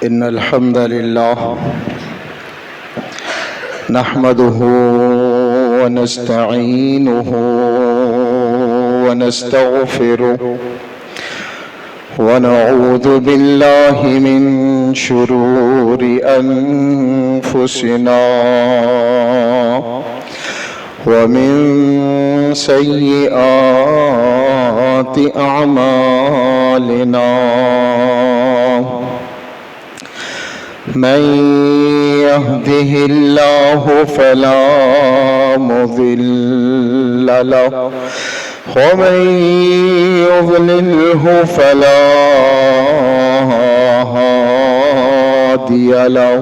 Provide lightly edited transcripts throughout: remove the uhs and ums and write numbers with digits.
इन्नल हम्दलिल्लाह नहमदुहु व नस्तईनुहु व नस्तगफिरुहु व नऊज़ु बिल्लाहि मिन शुरूरि अनफुसिना व मिन सय्यिआति अअमालिना मन यहदिहिल्लाहु फला मुज़िल्ल लहु व मन युज़लिल्हु फला हादिय लहु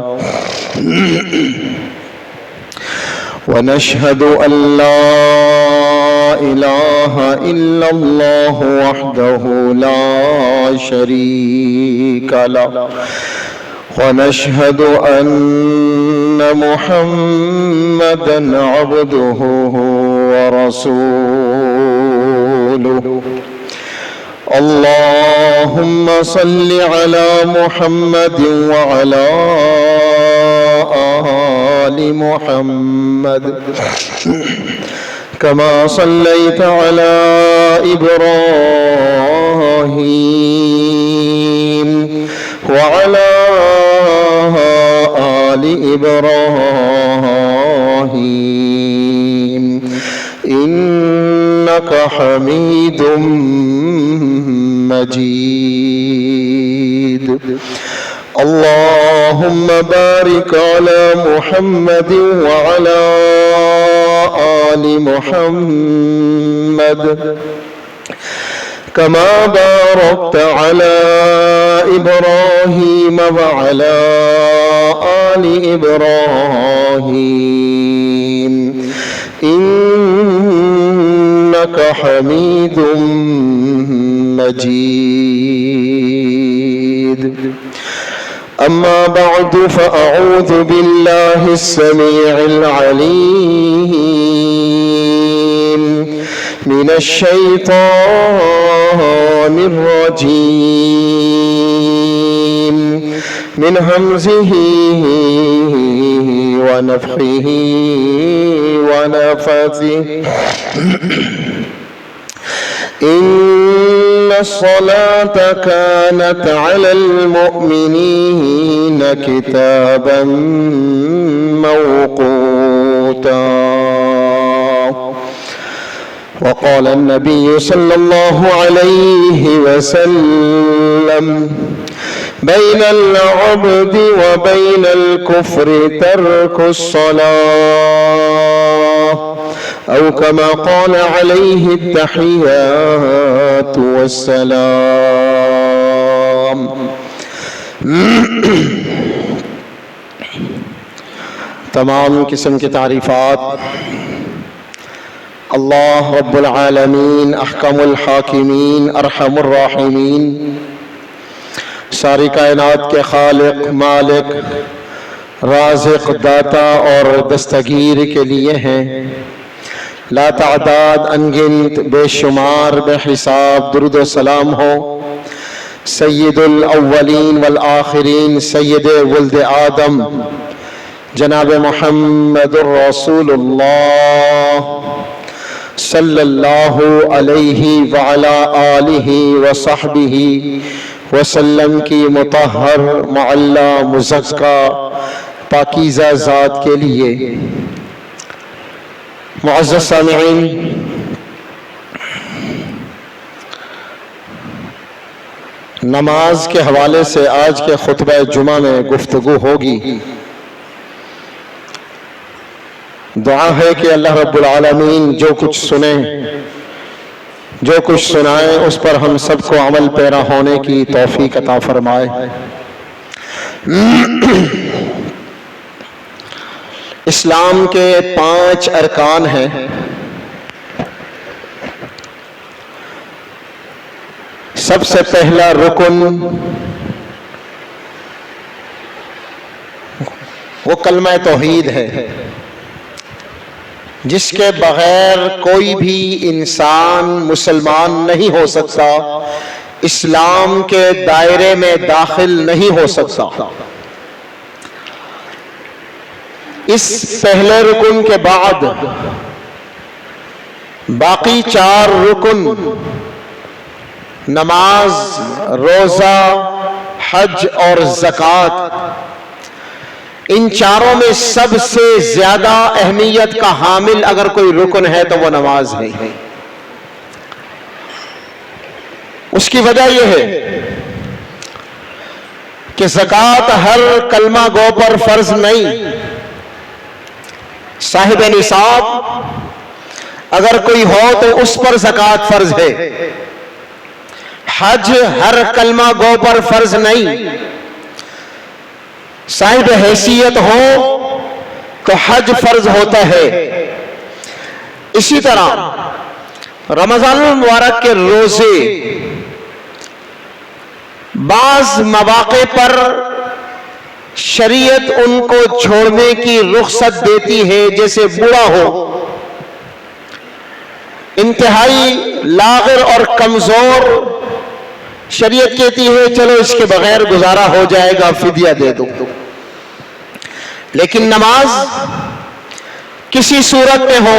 व नशहदु अल्ला इलाहा इल्लल्लाहु वहदहु ला शरीक लहु ونشهد أن محمدًا عبده ورسوله اللهم صل على محمد وعلى آل محمد كما صليت على إبراهيم وعلى آل إبراهيم إنك حميد مجيد اللهم بارك على محمد وعلى آل محمد كما باركت على إبراهيم وعلى آل إبراهيم إنك حميد مجيد أما بعد فأعوذ بالله السميع العليم من الشيطان الرجيم من همزه ونفخه ونفثه إن الصلاة كانت على المؤمنين كتابا موقوتا وقال النبي صلى الله عليه وسلم بين العبد وبين الكفر ترك الصلاة أو كما قال عليه التحيات والسلام तमाम किस्म की तारीफ़ात अल्लाह रब्बुल आलमीन अहकमुल हाकिमीन अरहमुर राहिमीन सारी कायनात के खालिक मालिक राज़िक़ दाता और दस्तगीर के लिए हैं। ला तादाद अनगिनत बेशुमार बेहिसाब दुरूद व सलाम हो सय्यदुल अव्वलीन वल आखिरीन सय्यद वल्द आदम जनाब मुहम्मदुर रसूलुल्लाह सल्लल्लाहु अलैहि व अला आलिहि व सहबिहि वसल्लम की मुतहहर मुअल्ला मुज़क्का पाकीज़ा ज़ात के लिए मुअज़्ज़ज़ सामिईन, नमाज के हवाले से आज के खुतबा जुमा में गुफ्तगू होगी। दुआ है कि अल्लाह रब्बुल आलमीन जो कुछ सुने जो कुछ सुनाए उस पर हम सबको अमल पैरा होने की तौफीक अता फरमाए। इस्लाम के 5 अरकान हैं। सबसे पहला रुकन वो कलमा तौहीद है, जिसके बगैर कोई भी इंसान मुसलमान नहीं हो सकता, इस्लाम के दायरे में दाखिल नहीं हो सकता। इस पहले रुकन के बाद बाकी 4 रुकन नमाज, रोजा, हज और ज़कात, इन चारों में सबसे ज्यादा अहमियत का हामिल अगर कोई रुकन है तो वो नमाज है। उसकी वजह यह है कि ज़कात हर कलमा गो पर फर्ज नहीं। साहिब निसाब अगर कोई हो तो उस पर ज़कात फर्ज है। हज हर कलमा गो पर फर्ज नहीं। साहिब हैसियत हो तो हज फर्ज होता है। इसी तरह रमजानुल मुबारक के रोजे बाज मौके पर शरीयत उनको छोड़ने की रुख्सत देती है। जैसे बूढ़ा हो, इंतहाई लागिर और कमजोर, शरीयत कहती है चलो इसके बगैर गुजारा हो जाएगा, फिदिया दे दो। लेकिन नमाज किसी सूरत में हो,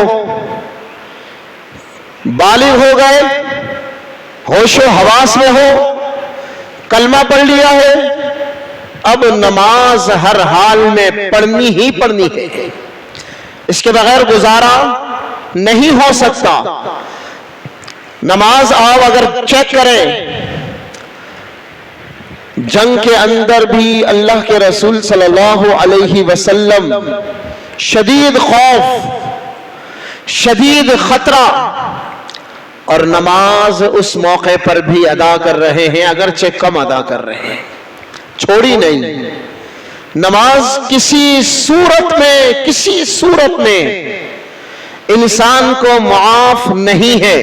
बालिग हो गए, होशो हवास में हो, कलमा पढ़ लिया है, अब नमाज हर हाल में पढ़नी ही पढ़नी है। इसके बगैर गुजारा नहीं हो सकता। नमाज आप अगर चेक करें, जंग के अंदर भी अल्लाह के रसूल सल्लल्लाहु अलैहि वसल्लम शदीद खौफ, शदीद खतरा और नमाज उस मौके पर भी अदा कर रहे हैं, अगरचे कम अदा कर रहे हैं, छोड़ी नहीं। नमाज किसी सूरत में इंसान को मुआफ नहीं है,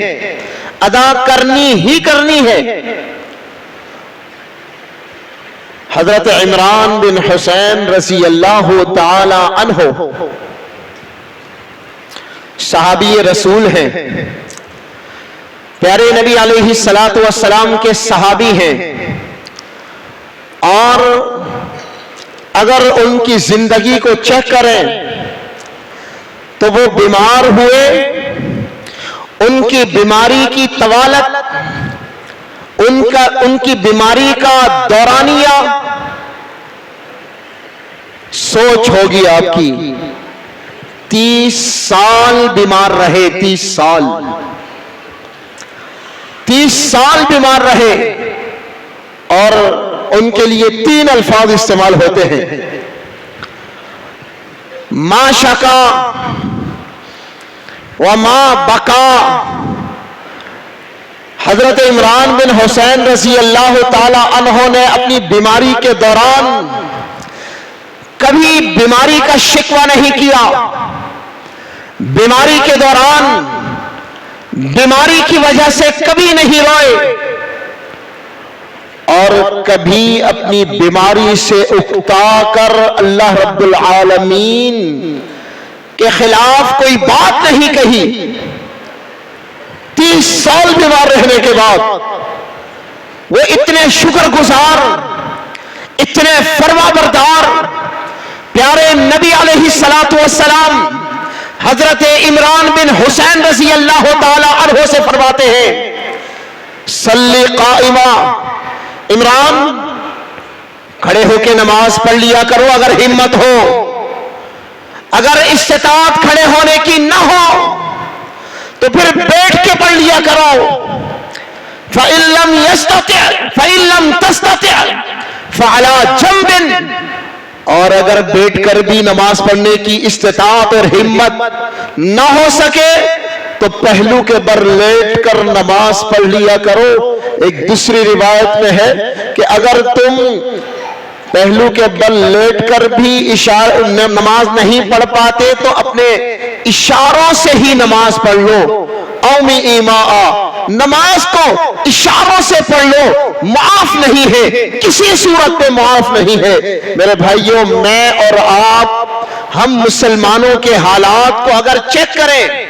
अदा करनी ही करनी है। हजरत इमरान बिन हुसैन रज़ी अल्लाह ताला अन्हो सहाबी रसूल हैं, प्यारे नबी अलैहि सलातो वस्सलाम के सहाबी हैं। और अगर उनकी जिंदगी को चेक करें तो वो बीमार हुए, उनकी बीमारी की तवालत, उनकी बीमारी का दौरानिया सोच होगी आपकी। 30 साल बीमार रहे, 30 साल बीमार रहे। और उनके लिए 3 अल्फाज इस्तेमाल होते हैं, मा शका व मा बका। हजरत इमरान बिन हुसैन रज़ी अल्लाह ताला अन्हो ने अपनी बीमारी के दौरान कभी बीमारी का शिकवा नहीं किया। बीमारी के दौरान बीमारी की वजह से कभी नहीं रोए और कभी अपनी बीमारी से उकता कर अल्लाह रब्बुल आलमीन के खिलाफ कोई बात नहीं कही। 30 साल बीमार रहने के बाद वो इतने शुक्रगुजार, इतने फरमाबरदार प्यारे नबी अलैहि सलातो वस्सलाम हजरत इमरान बिन हुसैन रज़ी अल्लाह ताला अन्हो से फरमाते हैं, सल्ली काइमा, इमरान खड़े होके नमाज पढ़ लिया करो अगर हिम्मत हो। अगर इस्तिताअत खड़े होने की ना हो तो फिर बैठ के पढ़ लिया करो। फ़इल्लम तस्तति' फ़अला जंबिन, और अगर बैठकर भी नमाज पढ़ने की इस्तिताअत और हिम्मत ना हो सके तो पहलू के बल लेट कर नमाज पढ़ लिया करो। एक दूसरी रिवायत में है कि अगर तुम पहलू के बल लेट कर भी नमाज नहीं पढ़ पाते तो अपने इशारों से ही नमाज पढ़ लो। औमी ईमाआ, नमाज को इशारों से पढ़ लो, माफ नहीं है, किसी सूरत पे माफ नहीं है। मेरे भाइयों, मैं और आप हम मुसलमानों के हालात को अगर चेक करें,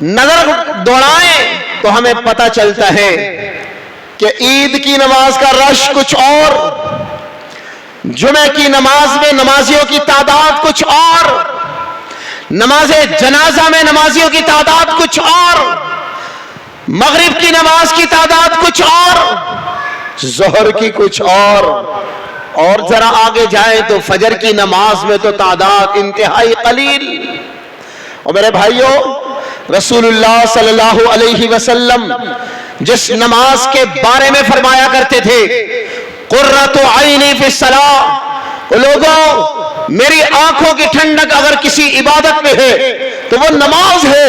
नजर दौड़ाएं, तो हमें पता चलता है कि ईद की नमाज का रश कुछ और, जुमे की नमाज में नमाजियों की तादाद कुछ और, नमाज जनाजा में नमाजियों की तादाद कुछ और, मगरिब की नमाज की तादाद कुछ और, जोहर की कुछ और जरा आगे जाए तो फजर की नमाज में तो तादाद इंतहाई कलील। और मेरे भाइयों, रसूलुल्लाह सल्लल्लाहु अलैहि वसल्लम जिस नमाज के बारे में फरमाया करते थे, कुर्रतु आइनी फिस्सलाह, लोगों मेरी आंखों की ठंडक अगर किसी इबादत में है तो वो नमाज है।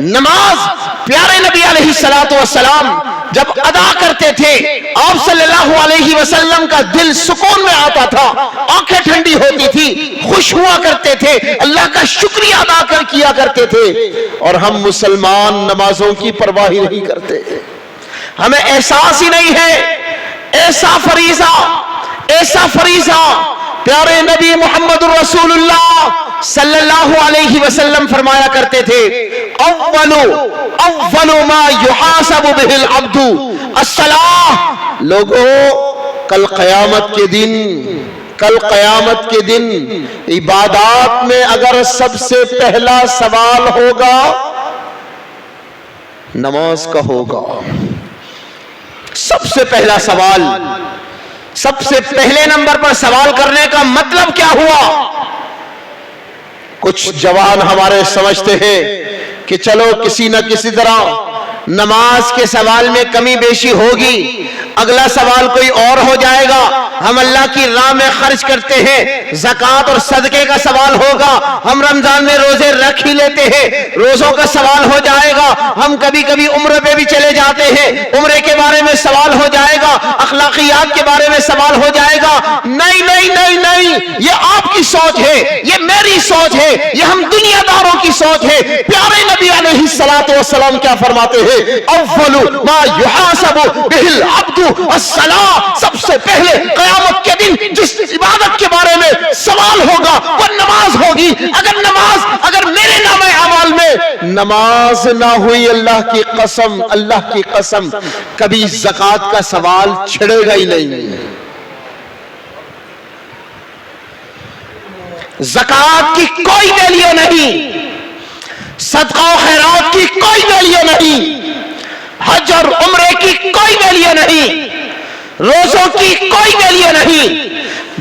नमाज प्यारे नबी अलैहिस्सलातु वस्सलाम जब अदा करते थे, आप सल्लल्लाहु अलैहि वसल्लम का दिल सुकून में आता था, आंखें ठंडी होती थी, खुश हुआ करते थे, अल्लाह का शुक्रिया अदा कर किया करते थे। और हम मुसलमान नमाजों की परवाह ही नहीं करते, हमें एहसास ही नहीं है। ऐसा फरीजा प्यारे नबी मोहम्मद रसूलुल्लाह सल्लल्लाहु अलैहि वसल्लम फरमाया करते थे, अव्वलु मा युहासबु बिहिल अब्दु अस्सलाह। लोगों, कल क़यामत के दिन इबादत में अगर सबसे पहला सवाल होगा, नमाज का होगा। सबसे पहला सवाल, सबसे पहले नंबर पर सवाल करने का मतलब क्या हुआ? कुछ जवान हमारे समझते हैं कि चलो किसी न किसी तरह नमाज के सवाल में कमी बेशी होगी, अगला सवाल कोई और हो जाएगा, हम अल्लाह की राह में खर्च करते हैं, ज़कात और सदके का सवाल होगा, हम रमजान में रोजे रख ही लेते हैं, रोजों का सवाल हो जाएगा, हम कभी कभी उम्र पे भी चले जाते हैं, उम्रे के बारे में सवाल हो जाएगा, अखलाकियात के बारे में सवाल हो जाएगा। नहीं नहीं नहीं नहीं, ये आपकी सोच है, ये मेरी सोच है, ये हम दुनियादारों की सोच है। प्यारे नबी अलैहिस्सलातु वस्सलाम क्या फरमाते हैं? अव्वलु मा युहासबु बिहिल अब्दु अस्सलाह। सबसे पहले क़यामत के दिन जिस इबादत के बारे में सवाल होगा वो नमाज होगी। अगर मेरे नामे अमाल में नमाज ना हुई, अल्लाह की कसम कभी ज़कात का सवाल छिड़ेगा ही नहीं। ज़कात की कोई वैल्यू नहीं, सदका और खैरात की कोई वैल्यू नहीं, हज और उम्रे की कोई वैल्यू नहीं, रोजों की कोई वैल्यू नहीं,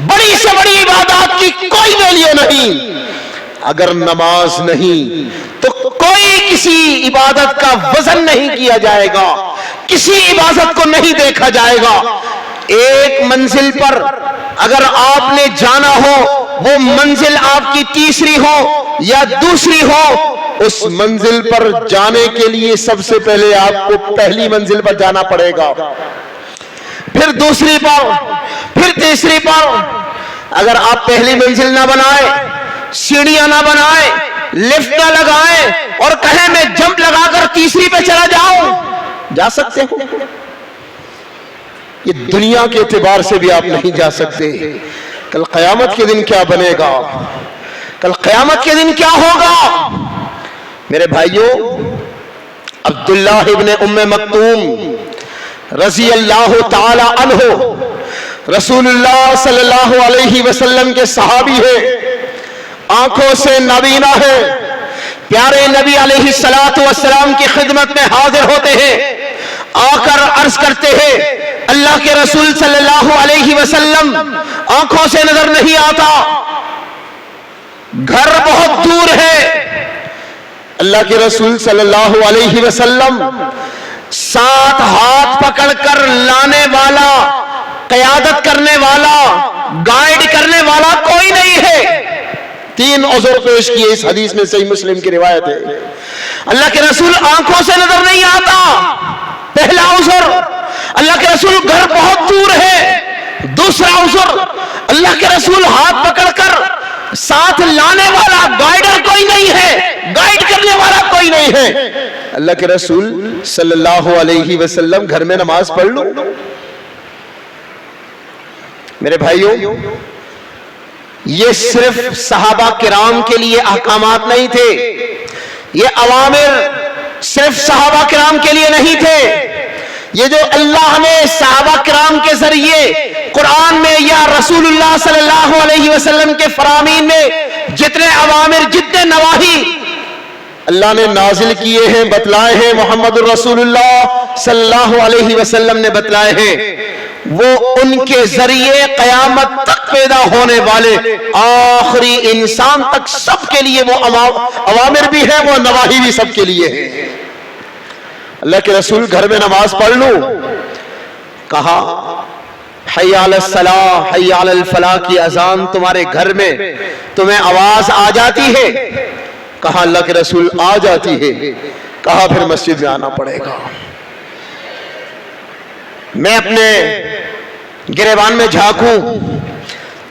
बड़ी से बड़ी इबादत की कोई वैल्यू नहीं। अगर नमाज नहीं तो कोई किसी इबादत का वजन नहीं किया जाएगा, किसी इबादत को नहीं देखा जाएगा। एक मंजिल पर अगर आपने जाना हो, वो मंजिल आपकी तीसरी हो या दूसरी हो, उस मंजिल पर जाने के लिए सबसे पहले आपको पहली मंजिल पर जाना पड़ेगा, फिर दूसरी पर, फिर तीसरी पर। अगर आप पहली मंजिल ना बनाए, सीढ़ियां ना बनाए, लिफ्ट ना लगाए और कहे मैं जंप लगाकर तीसरी पे चला जाऊं, जा सकते हो? ये दुनिया के एतबार से भी आप नहीं जा सकते। कल क़यामत के दिन क्या बनेगा, कल क़यामत के दिन क्या होगा? मेरे भाइयों, अब्दुल्लाह इब्ने उम्मे मक्तूम रज़ी अल्लाह ताला अन्हु रसूलुल्लाह सल्लल्लाहु अलैहि वसल्लम के सहाबी है, आंखों से नाबीना है, प्यारे नबी अलैहिस्सलातु वस्सलाम की खिदमत में हाजिर होते हैं, आकर अर्ज करते हैं, अल्लाह के रसूल सल्लल्लाहु अलैहि वसल्लम आंखों से नजर नहीं आता, घर बहुत दूर है। अल्लाह के रसूल सल्लल्लाहु अलैहि वसल्लम साथ हाथ पकड़कर लाने वाला, क़यादत करने वाला, गाइड करने वाला कोई नहीं है। 3 उज़्र पेश किए इस हदीस में, सही मुस्लिम की रिवायत है। अल्लाह के रसूल आंखों से नजर नहीं आता, पहला उज़्र। अल्लाह के रसूल घर बहुत दूर है, दूसरा उज़्र। अल्लाह के रसूल हाथ पकड़कर साथ लाने वाला, गाइडर कोई नहीं है, गाइड करने वाला कोई नहीं है। अल्लाह के रसूल सल्लल्लाहु अलैहि वसल्लम घर में नमाज पढ़ लो, मेरे भाइयों, ये सिर्फ सहाबा किराम के लिए अहकामात नहीं थे, ये अवामिर सिर्फ सहाबा किराम के लिए नहीं थे। ये जो अल्लाह ने सहाबा किराम के जरिए कुरान में या रसूलुल्लाह सल्लल्लाहु अलैहि वसल्लम के फरामीन में जितने अवामिर, जितने नवाही अल्लाह ने नाजिल किए हैं, बतलाए हैं, मोहम्मद रसूलुल्लाह सल्लल्लाहु अलैहि वसल्लम ने बतलाए हैं, वो उनके जरिए कयामत तक पैदा होने वाले आखिरी इंसान तक सबके लिए वो अवामिर भी है, वो नवाही भी सबके लिए है। अल्लाह के रसूल घर में नमाज पढ़ लूं, कहा हय्या अलस सलाह हय्या अलल फलाह की अजान तुम्हारे घर में तुम्हें आवाज आ जाती है? कहा अल्लाह के रसूल आ जाती है। कहा फिर मस्जिद में आना पड़ेगा। मैं अपने गिरेबान में झांकूं,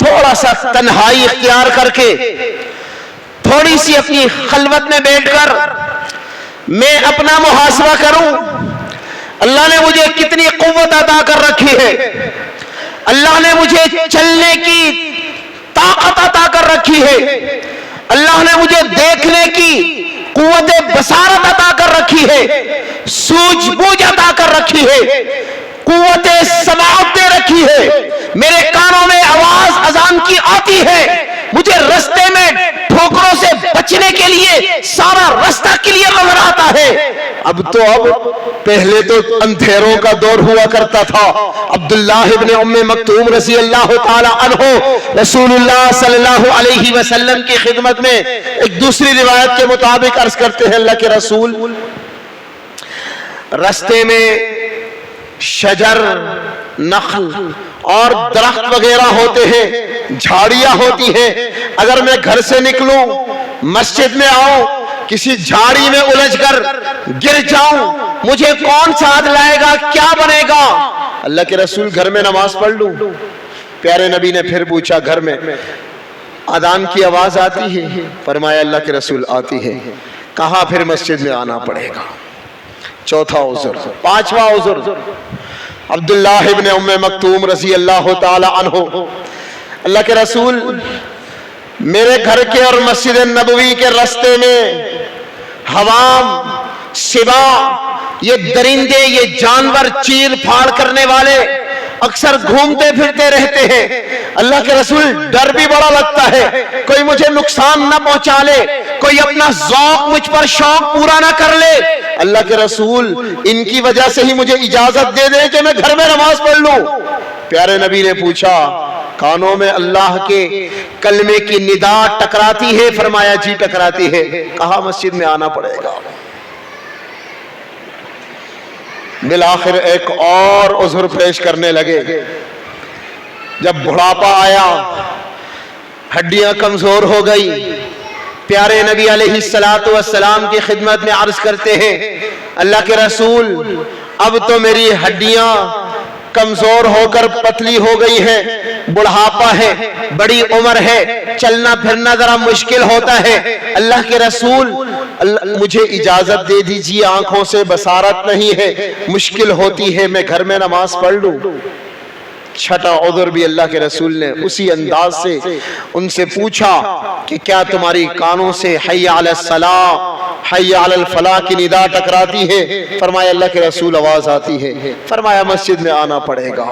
थोड़ा सा तन्हाई इख्तियार करके, थोड़ी सी अपनी खलवत में बैठकर मैं अपना मुहासबा करूं, अल्लाह ने मुझे कितनी कुव्वत अता कर रखी है, अल्लाह ने मुझे चलने की ताकत अता कर रखी है, अल्लाह ने मुझे देखने की कुव्वत बसारत अता कर रखी है, सूझबूझ अता कर रखी है, कुव्वत समाअत दे रखी है, मेरे कानों में आवाज अजान की आती है, मुझे रास्ते में ठोकरों से बचने के लिए सारा रास्ता क्लियर नजर आता है। अब पहले तो अंधेरों का दौर हुआ करता था। अब्दुल्लाह इब्ने उम्मे मक्तूम रज़ी अल्लाह ताला अन्हु रसूलुल्लाह सल्लल्लाहु अलैहि वसल्लम की खिदमत में एक दूसरी रिवायत के मुताबिक अर्ज करते हैं, अल्लाह के रसूल रास्ते में शजर, नखल और दरख्त वगैरह होते हैं, झाड़ियां होती हैं। अगर मैं घर से निकलूं, मस्जिद में आऊं, किसी झाड़ी में उलझकर गिर जाऊं, मुझे कौन साथ लाएगा, क्या बनेगा? अल्लाह के रसूल घर में नमाज पढ़ लूं। प्यारे नबी ने फिर पूछा, घर में अजान की आवाज आती है? फरमाया अल्लाह के रसूल आती है। कहा फिर मस्जिद में आना पड़ेगा। चौथा उज़्र। पांचवा उज़्र, अब्दुल्लाह इब्ने उम्मे मक्तूम रज़ी अल्लाह ताला अन्हु, अल्लाह के रसूल मेरे घर के और मस्जिद नबवी के रास्ते में हवाम, सिबा, ये दरिंदे, ये जानवर, चीर फाड़ करने वाले अक्सर घूमते फिरते रहते हैं। अल्लाह के रसूल डर भी बड़ा लगता है, कोई मुझे नुकसान ना पहुंचा ले, कोई अपना ज़ौक़ मुझ पर शौक पूरा ना कर ले। अल्लाह के रसूल इनकी वजह से ही मुझे इजाजत दे दें कि मैं घर में नमाज पढ़ लूं। प्यारे नबी ने पूछा, कानों में अल्लाह के कलमे की निदा टकराती है? फरमाया जी टकराती है। कहा मस्जिद में आना पड़ेगा। बिल आखिर एक और उज़्र पेश करने लगे। जब बुढ़ापा आया, हड्डियां कमजोर हो गई, प्यारे नबी अलैहिस्सलातु वस्सलाम की खिदमत में अर्ज करते हैं, अल्लाह के रसूल अब तो मेरी हड्डियां कमजोर होकर पतली हो गई है, बुढ़ापा है, बड़ी उम्र है, चलना फिरना जरा मुश्किल होता है। अल्लाह के रसूल मुझे इजाजत दे दीजिए, आंखों से बसारत नहीं है, मुश्किल होती है, मैं घर में नमाज पढ़ लूं। छठा उज़्र भी अल्लाह के रसूल ने उसी अंदाज से उनसे पूछा कि क्या तुम्हारी कानों से हय्या अलस सलाह हय्या अलल फलाह की निदा टकराती है? फरमाया अल्लाह के रसूल आवाज आती है। फरमाया मस्जिद में आना पड़ेगा।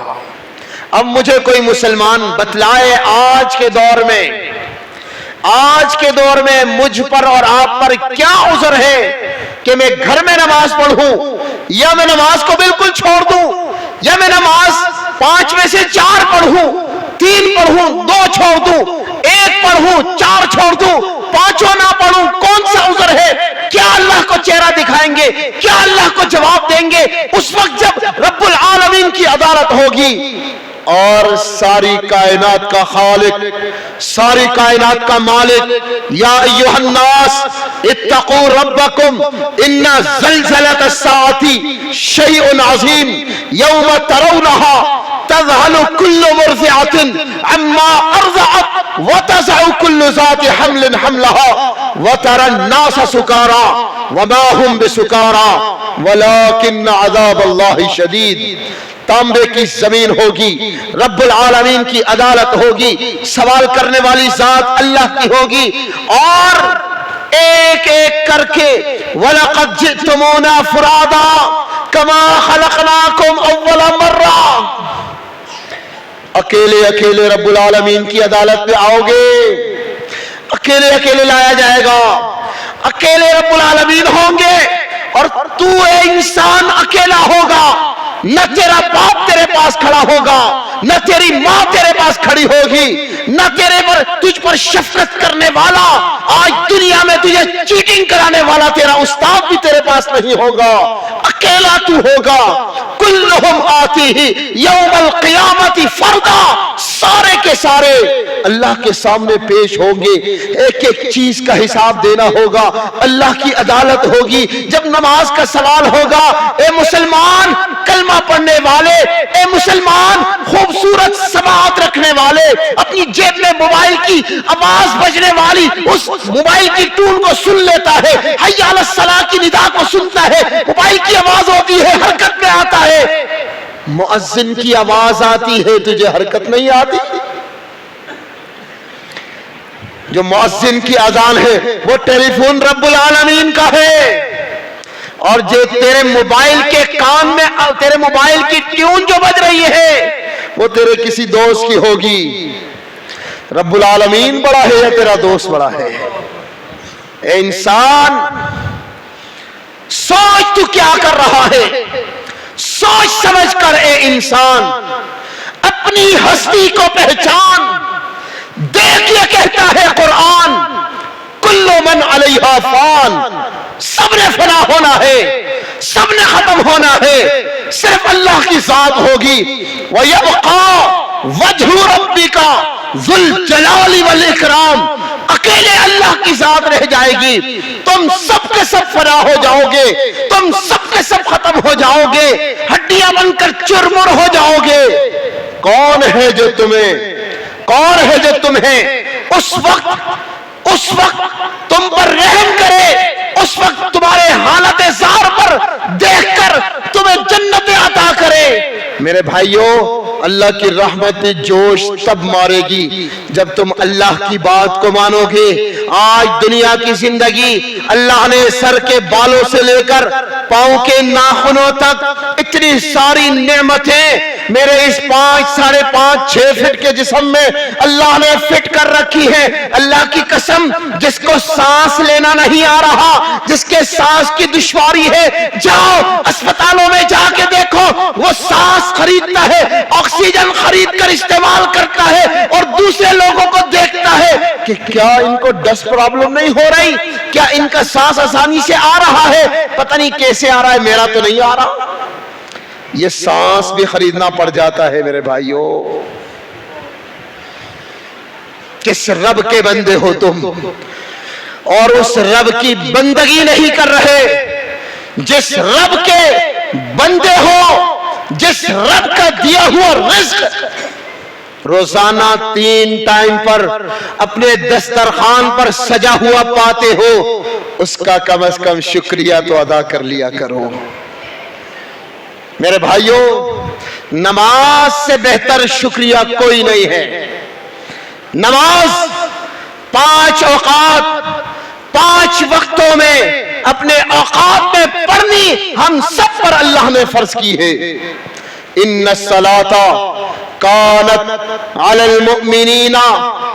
अब मुझे कोई मुसलमान बतलाए, आज के दौर में मुझ पर और आप पर क्या उज़्र है कि मैं घर में नमाज पढ़ूं, या मैं नमाज को बिल्कुल छोड़ दूं, या मैं नमाज 5 में से 4 पढ़ूं, 3 पढ़ूं, 2 छोड़ दूं, 1 पढ़ूं, 4 छोड़ दूं, 5 ना पढ़ूं? कौन सा उज़्र है? क्या अल्लाह को चेहरा दिखाएंगे? क्या अल्लाह को जवाब देंगे उस वक्त जब रब्बुल आलमीन की अदालत होगी और सारी कायनात का खालिक, सारी कायनात का मालिक, या अय्युहन्नास इत्तक़ू रब्बकुम इन्ना ज़ल्ज़लतस्साअति शैउन अज़ीम यौम तरौनहा तज़हलु कुल्लु मुर्ज़िअतिन अम्मा अर्ज़अत व तज़अु कुल्लु ज़ाति हम्लिन हम्लहा व तरन्नास सुकारा व मा हुम बिसुकारा वलाकिन्न अज़ाबल्लाहि शदीद। तांबे की जमीन होगी, रब्बुल आलमीन की अदालत होगी, सवाल करने वाली जात अल्लाह की होगी। और एक एक करके वलक़द जिअ्तुमूना फुरादा कमा खलक़नाकुम अव्वल मर्रा, अकेले अकेले रब्बुल आलमीन की अदालत में आओगे, अकेले अकेले लाया जाएगा, अकेले रब्बुल आलमीन होंगे और तू इंसान अकेला होगा। न तेरा बाप तेरे पास खड़ा होगा, न तेरी माँ तेरे पास खड़ी होगी, न तेरे पर तुझ पर शफकत करने वाला, आज दुनिया में तुझे चीटिंग कराने वाला तेरा उस्ताद भी तेरे पास नहीं होगा, अकेला तू होगा। कुल्लुहुम आतीही यौमल क़ियामति फर्दा, सारे के सारे अल्लाह के सामने पेश होंगे, एक एक चीज का हिसाब देना होगा, अल्लाह की अदालत होगी। जब नमाज का सवाल होगा, ए मुसलमान कलमा पढ़ने वाले, ए मुसलमान खूबसूरत समाअत रखने वाले, अपनी जेब में मोबाइल की आवाज बजने वाली उस मोबाइल की टून को सुन लेता है, हय्या अला सलाह की निदा को सुनता है, मोबाइल की आवाज होती है, हरकत में आता है। मुअज्जिन की आवाज आती है, तुझे हरकत नहीं आती। जो मुअज्जिन की अजान है वो टेलीफोन रब्बुल आलमीन का है, और जो तेरे मोबाइल के कान में, तेरे मोबाइल की ट्यून जो बज रही है वो तेरे किसी दोस्त की होगी। रब्बुल आलमीन बड़ा है या तेरा दोस्त बड़ा है? ए इंसान, सोच तू क्या कर रहा है, सोच समझ कर ए इंसान, अपनी हस्ती को पहचान। देखिए कहता है कुरान, कुल्लु मन अलैहा फान, सबने फना होना है, सबने खत्म होना है, सिर्फ अल्लाह की जात होगी। व यबका वजहु रब्बिका ज़ुल जलाली वल इकराम, अकेले अल्लाह की जात रह जाएगी। तुम सब के सब फना हो जाओगे, तुम सब के सब खत्म हो जाओगे, हड्डियां बनकर चुरमुर हो जाओगे। कौन है जो तुम्हें उस वक्त तुम पर रहम करे, उस वक्त तुम्हारे हालत ज़ार पर देखकर तुम्हें जन्नत अता करे। मेरे भाइयों, अल्लाह की रहमत जोश तब मारेगी जब तुम अल्लाह की बात को मानोगे। आज दुनिया की जिंदगी अल्लाह ने सर के बालों से लेकर पांव के नाखूनों तक इतनी सारी नेमतें मेरे इस 5, 5.5, 6 फीट के जिस्म में अल्लाह ने फिट कर रखी है। अल्लाह की कसम, जिसको सांस लेना नहीं आ रहा, जिसके सांस की दुश्वारी है, जाओ अस्पतालों में जाके देखो, वो सांस खरीदता है, ऑक्सीजन खरीद कर इस्तेमाल करता है और दूसरे लोगों को देखता है कि क्या इनको डस्ट प्रॉब्लम नहीं हो रही, क्या इनका सांस आसानी से आ रहा है, पता नहीं कैसे आ रहा है, मेरा तो नहीं आ रहा। ये सांस भी खरीदना पड़ जाता है मेरे भाइयों। किस रब के बंदे हो तुम, और उस रब की बंदगी नहीं कर रहे। जिस रब के बंदे हो, जिस रब का दिया हुआ रिज़्क़ रोजाना 3 टाइम पर अपने दस्तरखान पर सजा हुआ पाते हो, उसका कम से कम शुक्रिया तो अदा कर लिया करो। मेरे भाइयों, नमाज से बेहतर शुक्रिया कोई नहीं है। नमाज 5 औकात, 5 वक्तों में अपने औकात में पढ़नी हम सब पर अल्लाह ने फर्ज की है। इन्ना सलाता कानत अलल मुमिनीना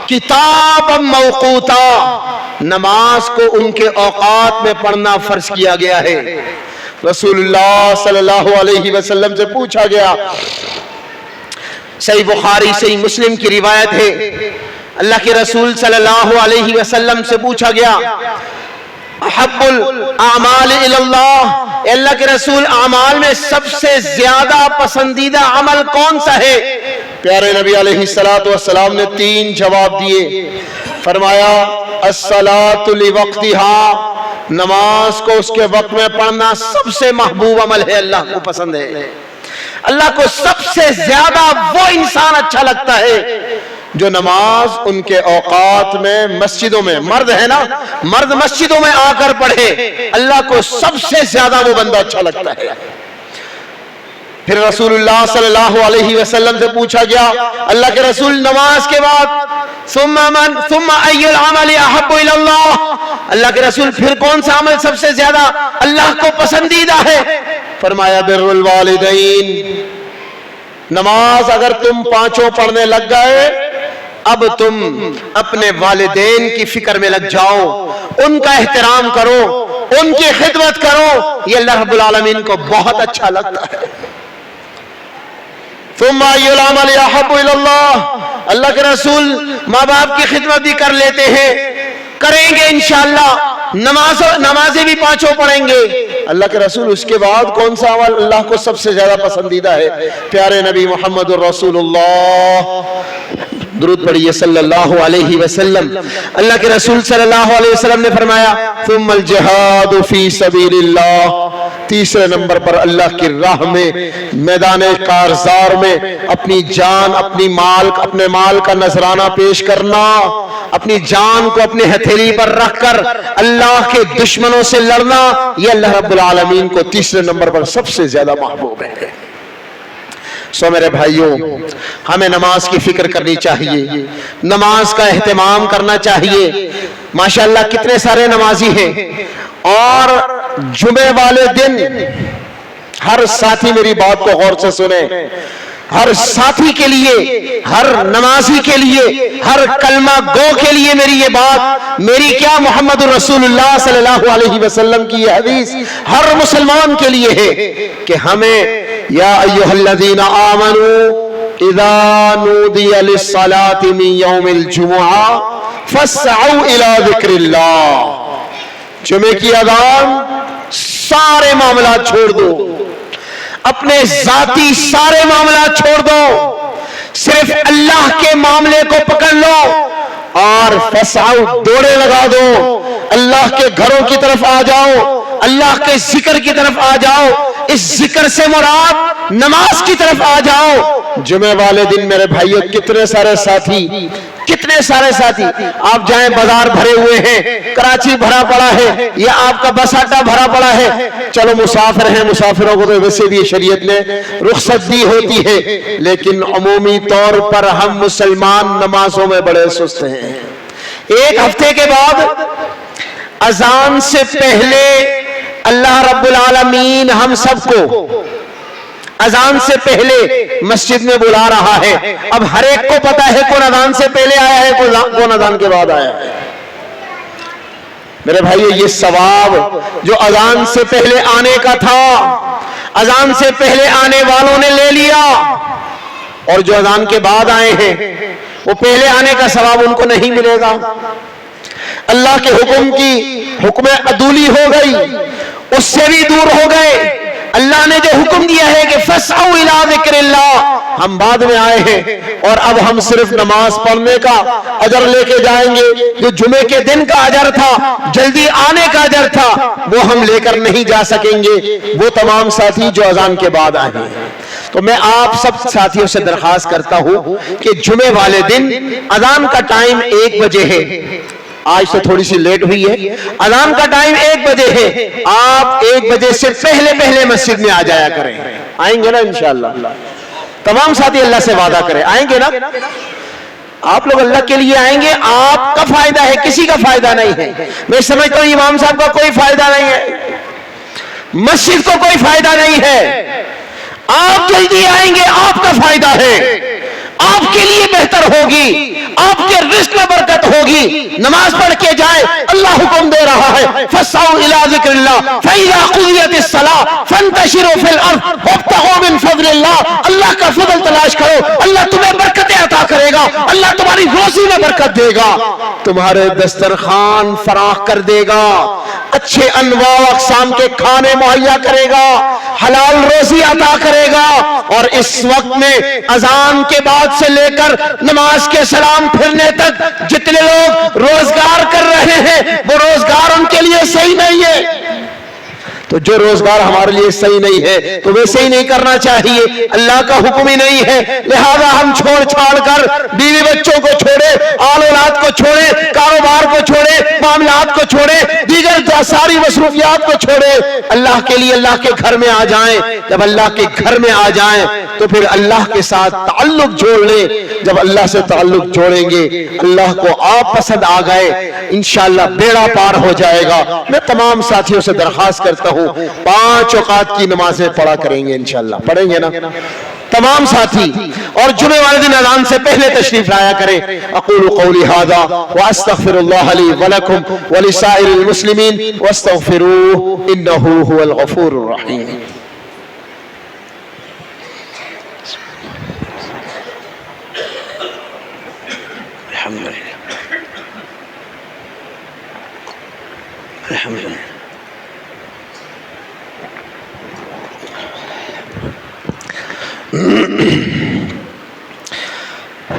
किताबम मौकूता, नमाज को उनके औकात में पढ़ना फर्ज किया गया है। रसूलुल्लाह सल्लल्लाहु अलैहि वसल्लम से पूछा गया, सही बुखारी सही मुस्लिम की रिवायत है, अल्लाह के रसूल सल्लल्लाहु अलैहि वसल्लम से पूछा गया, अहब्बुल आमाल इल्लल्लाह, अल्लाह के रसूल अमाल में सबसे ज्यादा पसंदीदा अमल कौन सा है? प्यारे नबी अलैहिस्सलातु वस्सलाम ने 3 जवाब दिए। फरमाया, अस्सलातु लिवक्तिहा, नमाज को उसके वक्त में पढ़ना सबसे महबूब अमल है, अल्लाह को पसंद है। अल्लाह को सबसे ज्यादा वो इंसान अच्छा लगता है जो नमाज उनके औकात में, मस्जिदों में, मर्द है ना, मर्द मस्जिदों में आकर पढ़े, अल्लाह को सबसे ज्यादा वो बंदा अच्छा लगता है। फिर रसूलुल्लाह सल्लल्लाहु अलैहि वसल्लम से पूछा गया, अल्लाह के रसूल नमाज के बाद सुम्मा अय्युल अमली अहब्बु इलल्लाह, अल्लाह के रसूल फिर कौन सा अमल सबसे ज्यादा अल्लाह को पसंदीदा है? फरमाया बिर्रुल वालिदैन, नमाज अगर तुम पांचों पढ़ने लग गए, अब तुम अपने वालिदैन की फिक्र में लग जाओ, उनका एहतराम करो, उनकी खिदमत करो, ये अल्लाह रब्बुल आलमीन को बहुत अच्छा लगता है। तुम अल्लाह के रसूल माँ बाप की खिदमत भी कर लेते हैं, करेंगे इंशाअल्लाह, नमाजें भी पांचों पढ़ेंगे। अल्लाह के रसूल उसके बाद कौन सा अमल अल्लाह को सबसे ज्यादा पसंदीदा है? प्यारे नबी मोहम्मद रसूलुल्लाह, दुरूद पढ़िए सल्लल्लाहु अलैहि वसल्लम। अल्लाह के रसूल सल्लल्लाहु अलैहि वसल्लम ने फरमाया सुम्मल जिहादु फी सबीलिल्लाह, तीसरे नंबर पर अल्लाह की राह में मैदान कारज़ार में अपनी जान, अपने माल का नजराना पेश करना, अपनी जान को अपनी हथेली पर रखकर अल्लाह के दुश्मनों से लड़ना, यह अल्लाह रब्बुल आलमीन को तीसरे नंबर पर सबसे ज्यादा महबूब है। सो मेरे भाइयों, हमें नमाज की फिक्र करनी चाहिए, नमाज का एहतमाम करना चाहिए। माशाअल्लाह कितने सारे नमाजी हैं, और जुमे वाले दिन हर साथी मेरी बात को गौर से सुने, हर साथी के लिए, हर नमाजी के लिए, हर कलमा गो के लिए मेरी ये बात, मेरी क्या मोहम्मद रसूलुल्लाह सल्लल्लाहु अलैहि वसल्लम की ये हदीस हर मुसलमान के लिए है कि हमें या अय्युहल्लज़ीना आमनू इज़ा नूदिया लिस्सलाति मिन यौमिल जुमुआ फस्अऊ इला ज़िक्रिल्लाह, जुमे की अज़ान सारे मामला छोड़ दो, अपने जाती सारे मामला छोड़ दो, सिर्फ अल्लाह के मामले को पकड़ लो और फसाओ, दौड़े लगा दो, अल्लाह के घरों की तरफ आ जाओ, अल्लाह के जिक्र की तरफ आ जाओ, इस जिक्र से मुराद नमाज की तरफ आ जाओ। जुमे वाले दिन मेरे भाइयों कितने सारे साथी, आप जाएं बाजार भरे हुए हैं, कराची भरा पड़ा है, या आपका बस अड्डा भरा पड़ा है, चलो मुसाफिर हैं, मुसाफिरों को तो वैसे भी शरीयत ने रुख्सत दी होती है, लेकिन अमूमी तौर पर हम मुसलमान नमाजों में बड़े सुस्त हैं। एक हफ्ते के बाद अजान से पहले अल्लाह रब्बुल आलमीन हम सबको अजान से पहले मस्जिद में बुला रहा है। अब हर एक को पता है कौन अजान से पहले आया है, कौन अजान के बाद आया है। मेरे भाइयों, ये सवाब जो अजान से पहले आने का था, अजान से पहले आने वालों ने ले लिया, और जो अजान के बाद आए हैं वो पहले आने का सवाब उनको नहीं मिलेगा। अल्लाह के हुक्म अदूली हो गई, उससे भी दूर हो गए। अल्लाह ने जो हुक्म दिया है कि फस्अऊ इला ज़िक्रिल्लाह, हम बाद में आए हैं और अब हम सिर्फ नमाज पढ़ने का अजर लेके जाएंगे। जो जुमे के दिन का अजर था, जल्दी आने का अजर था, वो हम लेकर नहीं जा सकेंगे, वो तमाम साथी जो अजान के बाद आए हैं। तो मैं आप सब साथियों से दरखास्त करता हूं कि जुमे वाले दिन अजान का टाइम 1 बजे है, आज तो थोड़ी सी लेट हुई है, अज़ान का टाइम 1 बजे है, आप 1 बजे से पहले मस्जिद में आ जाया करें। आएंगे ना इंशाअल्लाह? तमाम साथी अल्लाह से वादा करें, आएंगे ना? आप लोग अल्लाह के लिए आएंगे, आपका फायदा है, किसी का फायदा नहीं है। मैं समझता हूं इमाम साहब का कोई फायदा नहीं है, मस्जिद को कोई फायदा नहीं है। आप जल्दी आएंगे, आपका फायदा है, आपके लिए बेहतर होगी, आपके रिस्क में बरकत होगी। नमाज पढ़ के जाए, अल्लाह हुक्म दे रहा है फस्अऊ इला ज़िक्रिल्लाह फइज़ा क़ुदियतिस सलाह फंतशिरू फिल अर्ज़ वब्तगू मिन फ़ज़लिल्लाह। अल्लाह का फजल तलाश करो, अल्लाह तुम्हें बरकतें अता करेगा, अल्लाह तुम्हारी रोजी में बरकत देगा, तुम्हारे दस्तरखान फराख कर देगा, अच्छे अनवा अक़साम के खाने मुहैया करेगा, हलाल रोजी अता करेगा। और इस वक्त में अजान के बाद से लेकर नमाज के सलाम फिरने तक जितने लोग रोजगार कर रहे हैं, वो रोजगार उनके लिए सही नहीं है। तो जो रोजगार हमारे लिए सही नहीं है तो वैसे ही नहीं करना चाहिए, अल्लाह का हुक्म ही नहीं है। लिहाजा हम छोड़ छाड़ कर बीवी बच्चों को छोड़े, आल औलाद को छोड़े, कारोबार को छोड़े, मामलात को छोड़े, दीगर सारी मसरूफियात को छोड़े, अल्लाह के लिए अल्लाह के घर में आ जाएं। जब अल्लाह के घर में आ जाएं तो फिर अल्लाह के साथ ताल्लुक जोड़ लें। जब अल्लाह से ताल्लुक जोड़ेंगे, अल्लाह को आप पसंद आ गए, इंशाअल्लाह बेड़ा पार हो जाएगा। मैं तमाम साथियों से दरखास्त करता हूं 5 औकात की नमाजें पढ़ा करेंगे, इंशाअल्लाह पढ़ेंगे ना तमाम साथी, और जुमे वाले दिन अज़ान से पहले तशरीफ लाया करें। अक़ूलु क़ौली हाज़ा व अस्तग़फ़िरुल्लाह ली व लकुम व लिसाइरिल मुस्लिमीन वस्तग़फ़िरूहु इन्नहु हुवल गफ़ूरुर रहीम।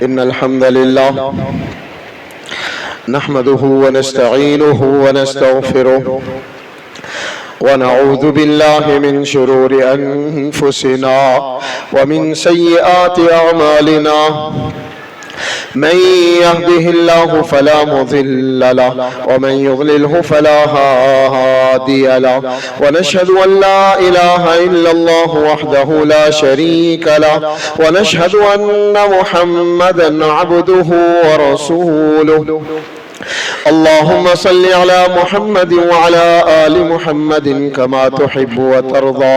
इन्नल हम्दुलिल्लाह नहमदुहु व नस्तईनुहु व नस्तगफिरुहु व नऊज़ु बिल्लाहि मिन शुरूरि अनफुसिना व मिन सय्यिआति अअमालिना। मन यहदिहिल्लाहु फला मुज़िल्ल लहु व मन युज़लिलहु फला हादिय लहु व नशहदु अन ला इलाहा इल्लल्लाहु वहदहु ला शरीका लहु व नशहदु अन्न मुहम्मदन अब्दुहु व रसूलुहु। अल्लाहुम्मा सल्लि अला मुहम्मद व अला आलि मुहम्मद कमा तुहिब्बु व तर्ज़ा।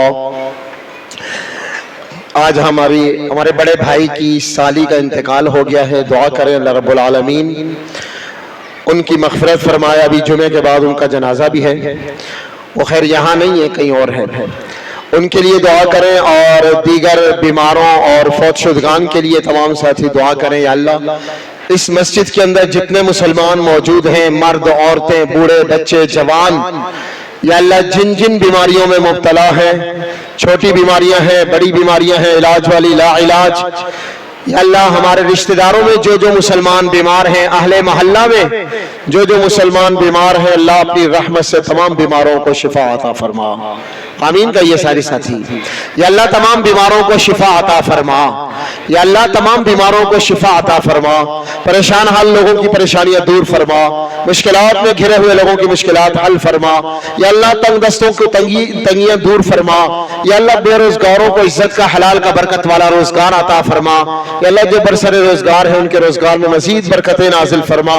आज हमारे बड़े भाई की साली का इंतकाल हो गया है। दुआ करें अल्लाह रब्बुल आलमीन उनकी मग़फ़िरत फरमाए। अभी जुमे के बाद उनका जनाजा भी है, वो खैर यहाँ नहीं है, कहीं और है। उनके लिए दुआ करें और दीगर बीमारों और फौतशुदगान के लिए तमाम साथी दुआ करें। या अल्लाह इस मस्जिद के अंदर जितने मुसलमान मौजूद हैं, मर्द, औरतें, बूढ़े, बच्चे, जवान, या अल्लाह जिन जिन बीमारियों में मुब्तला है, छोटी बीमारियां हैं, बड़ी बीमारियां हैं, इलाज वाली ला इलाज, या अल्लाह हमारे रिश्तेदारों में जो जो मुसलमान बीमार हैं, अहले मोहल्ला में जो जो मुसलमान बीमार हैं, अल्लाह अपनी रहमत से तमाम बीमारों को शिफा अता फरमा। आमीन का ये सारी साथी। या अल्लाह तमाम बीमारों को शिफा अता फरमा। या अल्लाह तमाम बीमारों को शिफा अता फरमा। परेशान हाल लोगों की परेशानियां दूर फरमा। मुश्किलात में घिरे हुए लोगों की मुश्किलात हल फरमा। या अल्लाह तंग दस्तों की तंगियां दूर फरमा। या अल्लाह बेरोजगारों को इज्जत का, हलाल का, बरकत वाला रोजगार अता फरमा। या अल्लाह जो बरसरे रोजगार है उनके रोजगार में मजीद बरकतें नाजिल फरमा।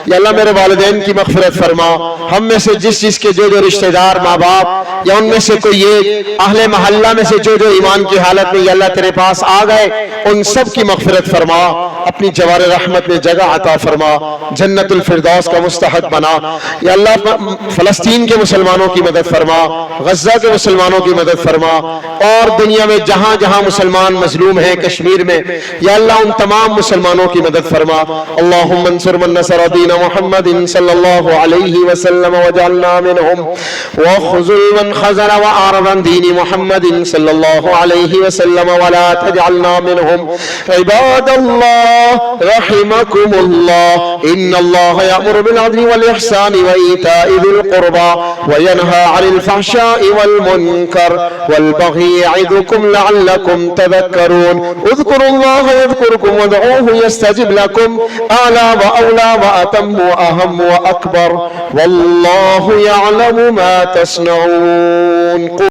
या अल्लाह मेरे वालिदैन की मग़फ़िरत फरमा। हम में से जिस के जो जो रिश्तेदार, माँ बाप, या उनमें से कोई ये अहले मोहल्ला में से जो जो ईमान की हालत में या अल्लाह तेरे पास आ गए, उन सब की मग़फ़िरत फरमा। अपनी जवार रहमत में जगह अता फरमा। जन्नतुल फिरदौस का मुस्तहक़ बना। या अल्लाह फ़लस्तीन के मुसलमानों की मदद फरमा, गज़ा के मुसलमानों की मदद फरमा, और दुनिया में जहां जहां मुसलमान मजलूम हैं, कश्मीर में, या अल्लाह उन तमाम मुसलमानों की मदद फरमा। अल्लाहुम्मा अंसुर मन नसर दीन मुहम्मदिन सल्लल्लाहु अलैहि वसल्लम वजअलना मिनहुम व खुज़ुल मन खज़र व आरदन दीन मुहम्मदिन सल्लल्लाहु अलैहि वसल्लम व ला तजअलना मिनहुम। इबादल्लाह रहिमकुमुल्लाह इन्नल्लाह यअमुरु बिल अदली वल इहसानि व ईताइ ज़िल क़ुरबा व यनहा अनिल फ़हशाइ वल मुनकर वल बग़ी यइदुकुम लअल्लकुम तज़क्करून। उज़्कुरुल्लाह यज़्कुरुकुम वदऊहु यस्तजिब लकुम आला व औला व अतम व अहम व अकबर वल्लाहु यअलमु मा तस्नऊन।